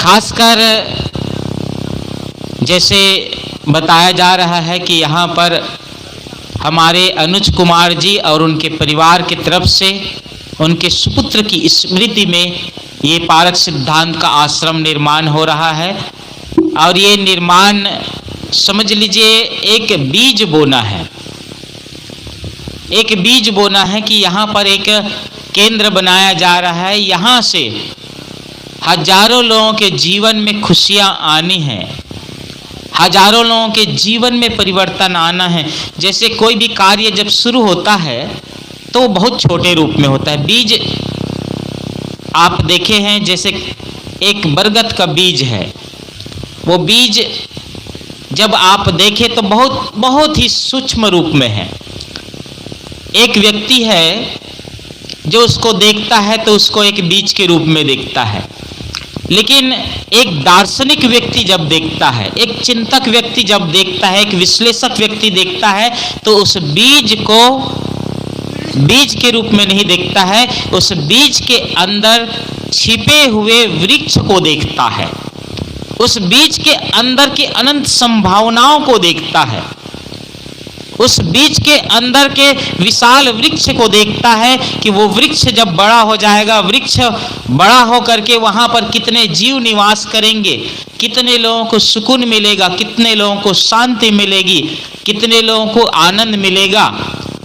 खासकर जैसे बताया जा रहा है कि यहाँ पर हमारे अनुज कुमार जी और उनके परिवार की तरफ से उनके सुपुत्र की स्मृति में ये पारक सिद्धांत का आश्रम निर्माण हो रहा है। और ये निर्माण समझ लीजिए एक बीज बोना है, एक बीज बोना है कि यहाँ पर एक केंद्र बनाया जा रहा है। यहाँ से हजारों लोगों के जीवन में खुशियाँ आनी हैं, हजारों लोगों के जीवन में परिवर्तन आना है। जैसे कोई भी कार्य जब शुरू होता है तो बहुत छोटे रूप में होता है। बीज आप देखे हैं, जैसे एक बरगद का बीज है, वो बीज जब आप देखें तो बहुत बहुत ही सूक्ष्म रूप में है। एक व्यक्ति है जो उसको देखता है तो उसको एक बीज के रूप में देखता है, लेकिन एक दार्शनिक व्यक्ति जब देखता है, एक चिंतक व्यक्ति जब देखता है, एक विश्लेषक व्यक्ति देखता है तो उस बीज को बीज के रूप में नहीं देखता है, उस बीज के अंदर छिपे हुए वृक्ष को देखता है, उस बीज के अंदर की अनंत संभावनाओं को देखता है, उस बीज के अंदर के विशाल वृक्ष को देखता है कि वो वृक्ष जब बड़ा हो जाएगा, वृक्ष बड़ा हो करके वहाँ पर कितने जीव निवास करेंगे, कितने लोगों को सुकून मिलेगा, कितने लोगों को शांति मिलेगी, कितने लोगों को आनंद मिलेगा,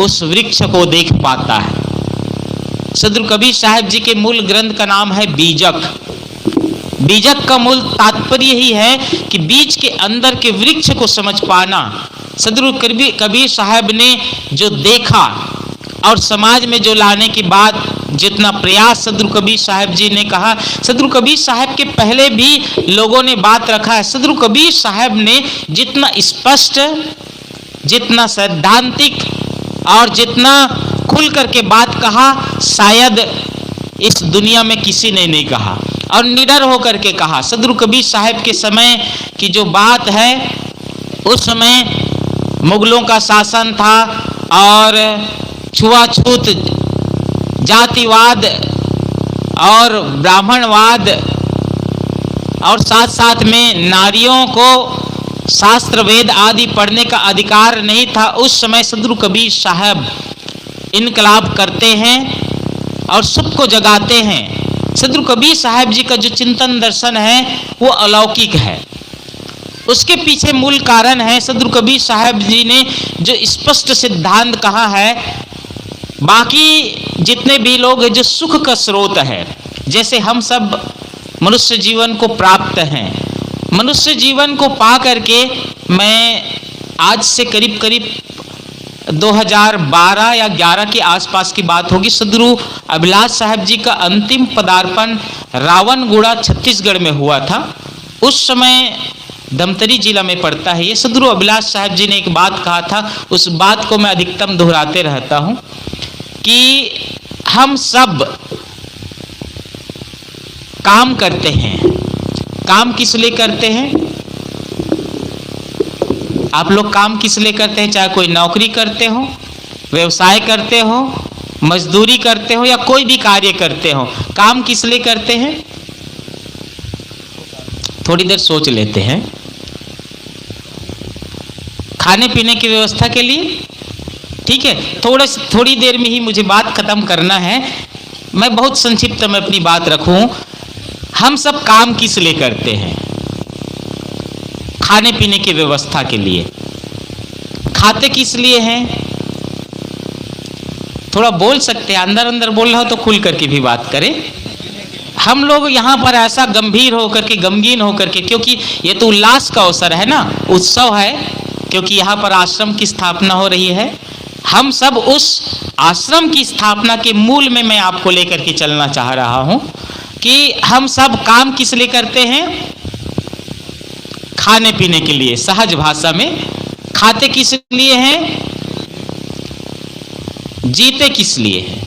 उस वृक्ष को देख पाता है। सदगुरु कबीर साहब जी के मूल ग्रंथ का नाम है बीजक। बीजक का मूल तात्पर्य ही है कि बीज के अंदर के वृक्ष को समझ पाना। सदगुरु कबीर साहब ने जो देखा और समाज में जो लाने की बात, जितना प्रयास सदगुरु कबीर साहब जी ने कहा, सदगुरु कबीर साहब के पहले भी लोगों ने बात रखा है। सदगुरु कबीर साहब ने जितना स्पष्ट, जितना सैद्धांतिक और जितना खुल करके बात कहा, शायद इस दुनिया में किसी ने नहीं कहा, और निडर होकर के कहा। सदगुरु कबीर साहब के समय की जो बात है, उस समय मुगलों का शासन था और छुआछूत, जातिवाद और ब्राह्मणवाद, और साथ साथ में नारियों को शास्त्र वेद आदि पढ़ने का अधिकार नहीं था। उस समय सदगुरु कबीर साहब इनकलाब करते हैं और सबको जगाते हैं। सदगुरु कबीर साहब जी का जो चिंतन दर्शन है वो अलौकिक है। उसके पीछे मूल कारण है, सदगुरु कबीर साहब जी ने जो स्पष्ट सिद्धांत कहा है, बाकी जितने भी लोग हैं, जो सुख का स्रोत है, जैसे हम सब मनुष्य जीवन को प्राप्त हैं, मनुष्य जीवन को पा करके मैं आज से करीब करीब 2012 या 11 के आसपास की बात होगी, सदगुरु अभिलाष साहब जी का अंतिम पदार्पण रावणगुड़ा छत्तीसगढ़ में हुआ था। उस समय धमतरी जिला में पड़ता है ये। सदगुरु अभिलाष साहब जी ने एक बात कहा था, उस बात को मैं अधिकतम दोहराते रहता हूँ कि हम सब काम करते हैं। काम किस लिए करते हैं? आप लोग काम किस लिए करते हैं? चाहे कोई नौकरी करते हो, व्यवसाय करते हो, मजदूरी करते हो या कोई भी कार्य करते हो, काम किस लिए करते हैं? थोड़ी देर सोच लेते हैं। खाने पीने की व्यवस्था के लिए, ठीक है। थोड़ी देर में ही मुझे बात खत्म करना है, मैं बहुत संक्षिप्त में अपनी बात रखूं। हम सब काम किस लिए करते हैं? खाने पीने की व्यवस्था के लिए। खाते किस लिए हैं? थोड़ा बोल सकते हैं, अंदर अंदर बोल रहा हो तो खुल करके भी बात करें। हम लोग यहाँ पर ऐसा गंभीर होकर के, गमगीन होकर के, क्योंकि ये तो उल्लास का अवसर है ना, उत्सव है, क्योंकि यहाँ पर आश्रम की स्थापना हो रही है। हम सब उस आश्रम की स्थापना के मूल में मैं आपको लेकर के चलना चाह रहा हूँ कि हम सब काम किस लिए करते हैं? खाने पीने के लिए। सहज भाषा में खाते किस लिए हैं? जीते किस लिए हैं?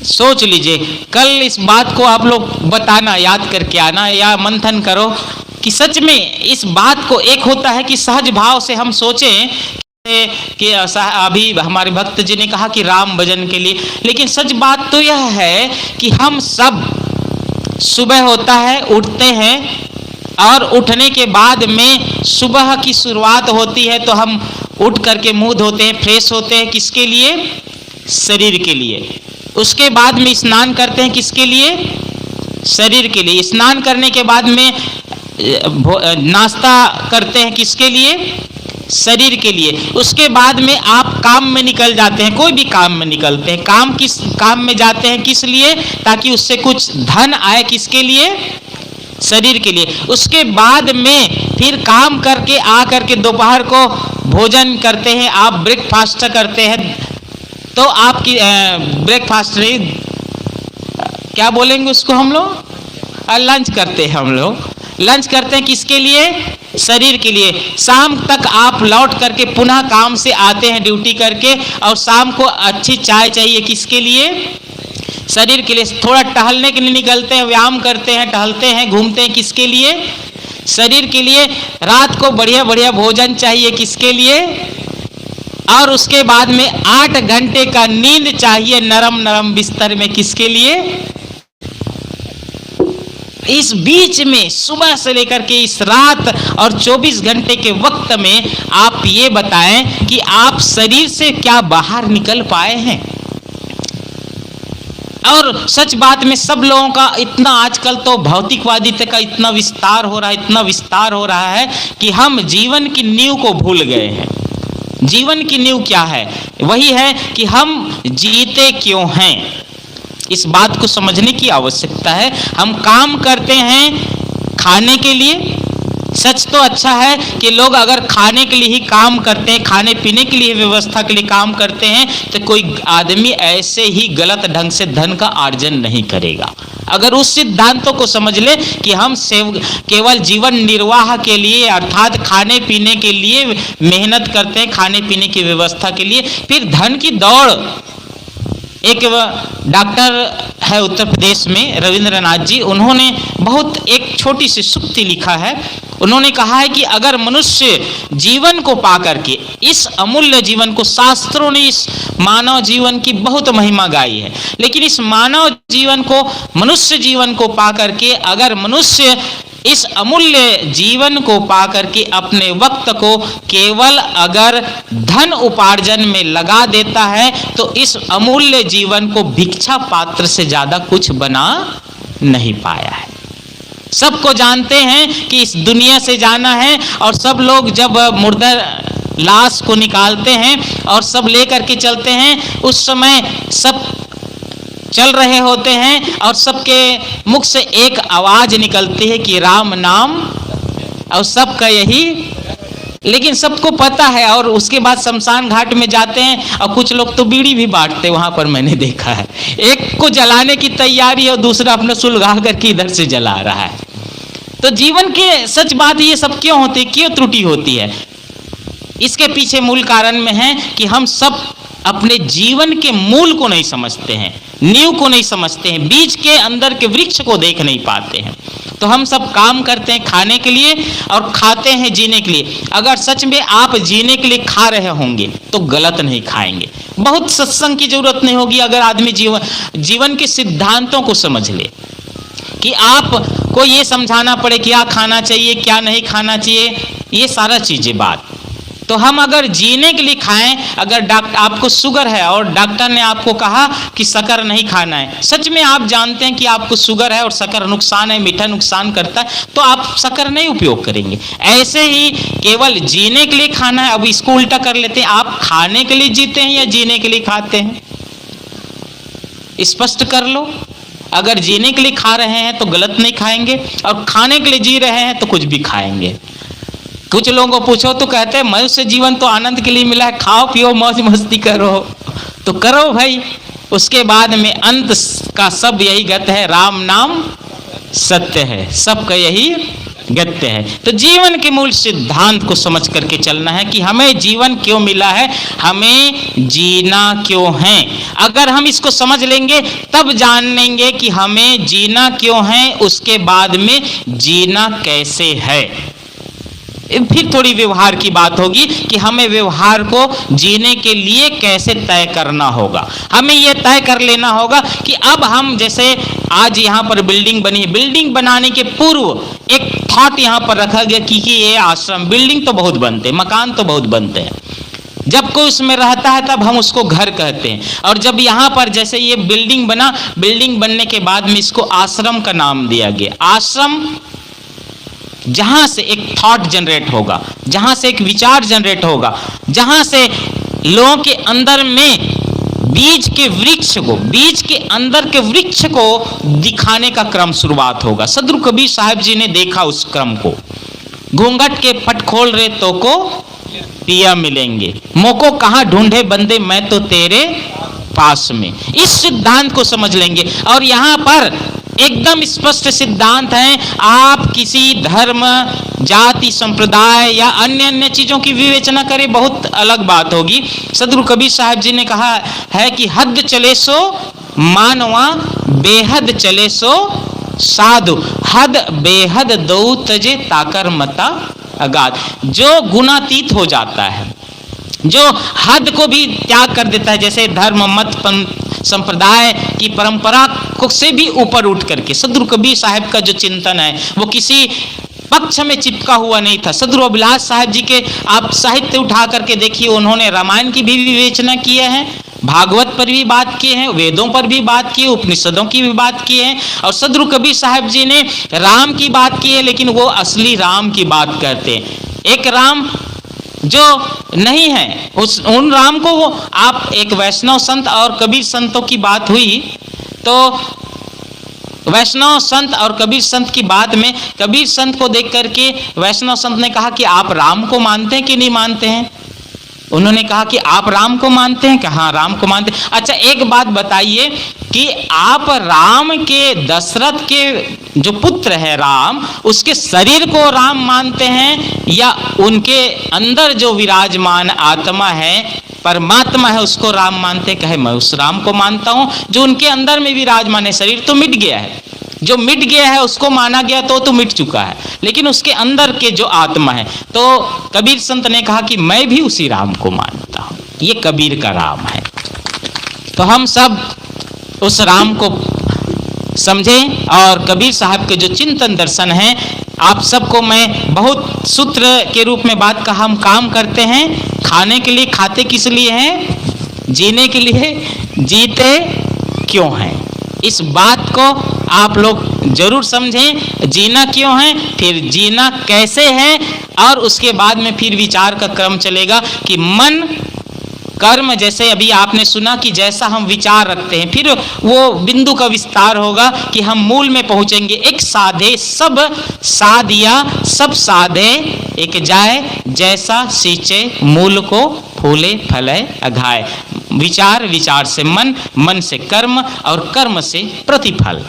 सोच लीजिए, कल इस बात को आप लोग बताना, याद करके आना या मंथन करो कि सच में इस बात को, एक होता है कि सहज भाव से हम सोचें कि अभी हमारे भक्त जी ने कहा कि राम भजन के लिए, लेकिन सच बात तो यह है कि हम सब सुबह होता है, उठते हैं, और उठने के बाद में सुबह की शुरुआत होती है तो हम उठ करके मुंह धोते हैं, फ्रेश होते हैं, किसके लिए? शरीर के लिए। उसके बाद में स्नान करते हैं, किसके लिए? शरीर के लिए। स्नान करने के बाद में नाश्ता करते हैं, किसके लिए? शरीर के लिए। उसके बाद में आप काम में निकल जाते हैं, कोई भी काम में निकलते हैं। किस काम में जाते हैं, किस लिए? ताकि उससे कुछ धन आए, किसके लिए? शरीर के लिए। उसके बाद में फिर काम करके आ करके दोपहर को भोजन करते हैं, आप ब्रेकफास्ट करते हैं। तो आपकी ब्रेकफास्ट नहीं, क्या बोलेंगे उसको हम लोग? लंच करते हैं हम लोग। लंच करते हैं किसके लिए? शरीर के लिए। शाम तक आप लौट करके पुनः काम से आते हैं ड्यूटी करके, और शाम को अच्छी चाय चाहिए, किसके लिए? शरीर के लिए। थोड़ा टहलने के लिए निकलते हैं, व्यायाम करते हैं, टहलते हैं, घूमते हैं, किसके लिए? शरीर के लिए। रात को बढ़िया बढ़िया भोजन चाहिए, किसके लिए? और उसके बाद में 8 घंटे का नींद चाहिए नरम नरम बिस्तर में, किसके लिए? इस बीच में सुबह से लेकर के इस रात और 24 घंटे के वक्त में आप ये बताएं कि आप शरीर से क्या बाहर निकल पाए हैं। और सच बात में सब लोगों का इतना आजकल तो भौतिकवादिता का इतना विस्तार हो रहा है, इतना विस्तार हो रहा है कि हम जीवन की नींव को भूल गए हैं। जीवन की नींव क्या है? वही है कि हम जीते क्यों हैं, इस बात को समझने की आवश्यकता है। हम काम करते हैं खाने के लिए। सच तो अच्छा है कि लोग अगर खाने के लिए ही काम करते हैं, खाने पीने के लिए व्यवस्था के लिए काम करते हैं, तो कोई आदमी ऐसे ही गलत ढंग से धन का अर्जन नहीं करेगा। अगर उस सिद्धांतों को समझ ले कि हम केवल जीवन निर्वाह के लिए अर्थात खाने पीने के लिए मेहनत करते हैं, खाने पीने की व्यवस्था के लिए, फिर धन की दौड़। एक डॉक्टर है उत्तर प्रदेश में, रविंद्रनाथ जी, उन्होंने बहुत एक छोटी सी सूक्ति लिखा है। उन्होंने कहा है कि अगर मनुष्य जीवन को पा करके, इस अमूल्य जीवन को, शास्त्रों ने इस मानव जीवन की बहुत महिमा गाई है, लेकिन इस मानव जीवन को, मनुष्य जीवन को पा करके अगर मनुष्य इस अमूल्य जीवन को पाकर के अपने वक्त को केवल अगर धन उपार्जन में लगा देता है, तो इस अमूल्य जीवन को भिक्षा पात्र से ज्यादा कुछ बना नहीं पाया है। सबको जानते हैं कि इस दुनिया से जाना है, और सब लोग जब मुर्दा लाश को निकालते हैं और सब लेकर के चलते हैं, उस समय सब चल रहे होते हैं और सबके मुख से एक आवाज निकलती है कि राम नाम, और सबका यही, लेकिन सबको पता है। और उसके बाद शमशान घाट में जाते हैं और कुछ लोग तो बीड़ी भी बांटते, वहां पर मैंने देखा है। एक को जलाने की तैयारी है और दूसरा अपना सुलगा करके इधर से जला रहा है। तो जीवन के सच बात ये सब क्यों होती है, क्यों त्रुटि होती है? इसके पीछे मूल कारण में है कि हम सब अपने जीवन के मूल को नहीं समझते हैं, नींव को नहीं समझते हैं, बीज के अंदर के वृक्ष को देख नहीं पाते हैं। तो हम सब काम करते हैं खाने के लिए और खाते हैं जीने के लिए। अगर सच में आप जीने के लिए खा रहे होंगे तो गलत नहीं खाएंगे। बहुत सत्संग की जरूरत नहीं होगी अगर आदमी जीवन के सिद्धांतों को समझ ले, कि आपको ये समझाना पड़े क्या खाना चाहिए क्या नहीं खाना चाहिए, ये सारा चीजें बात। तो हम अगर जीने के लिए खाएं, अगर आपको शुगर है और डॉक्टर ने आपको कहा कि शक्कर नहीं खाना है, सच में आप जानते हैं कि आपको शुगर है और शक्कर नुकसान है, मीठा नुकसान करता है, तो आप शक्कर नहीं उपयोग करेंगे। ऐसे ही केवल जीने के लिए खाना है। अब इसको उल्टा कर लेते हैं, आप खाने के लिए जीते हैं या जीने के लिए खाते हैं? स्पष्ट कर लो। अगर जीने के लिए खा रहे हैं तो गलत नहीं खाएंगे, और खाने के लिए जी रहे हैं तो कुछ भी खाएंगे। कुछ लोगों को पूछो तो कहते हैं मनुष्य जीवन तो आनंद के लिए मिला है, खाओ पियो मौज मस्ती करो, तो करो भाई। उसके बाद में अंत का सब यही गत है, राम नाम सत्य है, सबका यही गत्य है। तो जीवन के मूल सिद्धांत को समझ करके चलना है कि हमें जीवन क्यों मिला है, हमें जीना क्यों है। अगर हम इसको समझ लेंगे तब जान लेंगे कि हमें जीना क्यों है, उसके बाद में जीना कैसे है। फिर थोड़ी व्यवहार की बात होगी कि हमें व्यवहार को जीने के लिए कैसे तय करना होगा। हमें यह तय कर लेना होगा कि अब हम, जैसे आज यहाँ पर बिल्डिंग बनी है, बिल्डिंग बनाने के पूर्व एक थॉट यहाँ पर रखा गया कि ये आश्रम, बिल्डिंग तो बहुत बनते हैं, मकान तो बहुत बनते हैं, जब कोई उसमें रहता है तब हम उसको घर कहते हैं। और जब यहाँ पर जैसे ये बिल्डिंग बना, बिल्डिंग बनने के बाद में इसको आश्रम का नाम दिया गया। आश्रम जहां से एक थॉट जनरेट होगा, जहां से एक विचार जनरेट होगा, जहां से लोगों के अंदर में बीज के वृक्ष को, बीज के अंदर के वृक्ष को दिखाने का क्रम शुरुआत होगा। सदगुरु कबीर साहब जी ने देखा उस क्रम को। घूंघट के पट खोल रहे तो को पिया मिलेंगे, मोको कहां ढूंढे बंदे मैं तो तेरे पास में। इस सिद्धांत को समझ लेंगे। और यहां पर एकदम स्पष्ट सिद्धांत है, आप किसी धर्म, जाति, संप्रदाय या अन्य चीजों की विवेचना करें, बहुत अलग बात होगी। सदगुरु कबीर साहब जी ने कहा है कि हद चले सो मानवा, बेहद चले सो साधु, हद बेहद दो तजे ताकर मता अगाध। जो गुणातीत हो जाता है, जो हद को भी त्याग कर देता है, जैसे धर्म, मत, संप्रदाय की परंपरा को से भी ऊपर उठ करके, सदगुरु कबीर साहब का जो चिंतन है वो किसी पक्ष में चिपका हुआ नहीं था। सदगुरु अभिलाष साहब जी के आप साहित्य उठा करके देखिए, उन्होंने रामायण की भी विवेचना की है, भागवत पर भी बात की है, वेदों पर भी बात की है, उपनिषदों की भी बात की है। और सदगुरु कबीर साहब जी ने राम की बात की है, लेकिन वो असली राम की बात करते हैं। एक राम जो नहीं है, उन राम को वो आप, एक वैष्णव संत और कबीर संतों की बात हुई, तो वैष्णव संत और कबीर संत की बात में कबीर संत को देख करके वैष्णव संत ने कहा कि आप राम को मानते हैं कि नहीं मानते हैं? उन्होंने कहा कि आप राम को मानते हैं? कि हाँ, राम को मानते हैं। अच्छा, एक बात बताइए कि आप राम के, दशरथ के जो पुत्र है राम, उसके शरीर को राम मानते हैं या उनके अंदर जो विराजमान आत्मा है, परमात्मा है, उसको राम मानते? कहे मैं उस राम को मानता हूं जो उनके अंदर में विराजमान है। शरीर तो मिट गया है, जो मिट गया है उसको माना गया तो मिट चुका है, लेकिन उसके अंदर के जो आत्मा है, तो कबीर संत ने कहा कि मैं भी उसी राम को मानता हूं, ये कबीर का राम है। तो हम सब उस राम को समझें। और कबीर साहब के जो चिंतन दर्शन है, आप सबको मैं बहुत सूत्र के रूप में बात का, हम काम करते हैं खाने के लिए, खाते किस लिए हैं? जीने के लिए, जीते क्यों हैं? इस बात को आप लोग जरूर समझें। जीना क्यों है, फिर जीना कैसे है, और उसके बाद में फिर विचार का क्रम चलेगा कि मन, कर्म, जैसे अभी आपने सुना कि जैसा हम विचार रखते हैं, फिर वो बिंदु का विस्तार होगा कि हम मूल में पहुंचेंगे। एक साधे सब साधिया, सब साधे एक जाए, जैसा सींचे मूल को फूले फले अघाए। विचार, विचार से मन, मन से कर्म और कर्म से प्रतिफल,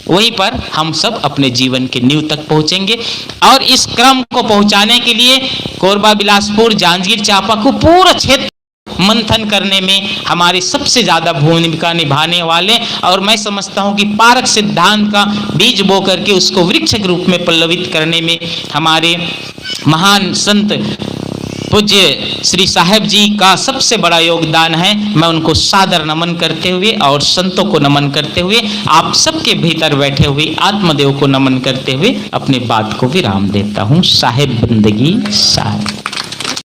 वहीं पर हम सब अपने जीवन के नींव तक पहुंचेंगे। और इस क्रम को पहुंचाने के लिए कोरबा, बिलासपुर, जांजगीर चांपा को पूरा क्षेत्र मंथन करने में हमारी सबसे ज्यादा भूमिका निभाने वाले, और मैं समझता हूं कि पारक सिद्धांत का बीज बो करके उसको वृक्ष के रूप में पल्लवित करने में हमारे महान संत पूज्य श्री साहेब जी का सबसे बड़ा योगदान है। मैं उनको सादर नमन करते हुए और संतों को नमन करते हुए, आप सबके भीतर बैठे हुए आत्मदेव को नमन करते हुए अपनी बात को विराम देता हूं। साहेब बंदगी साहेब।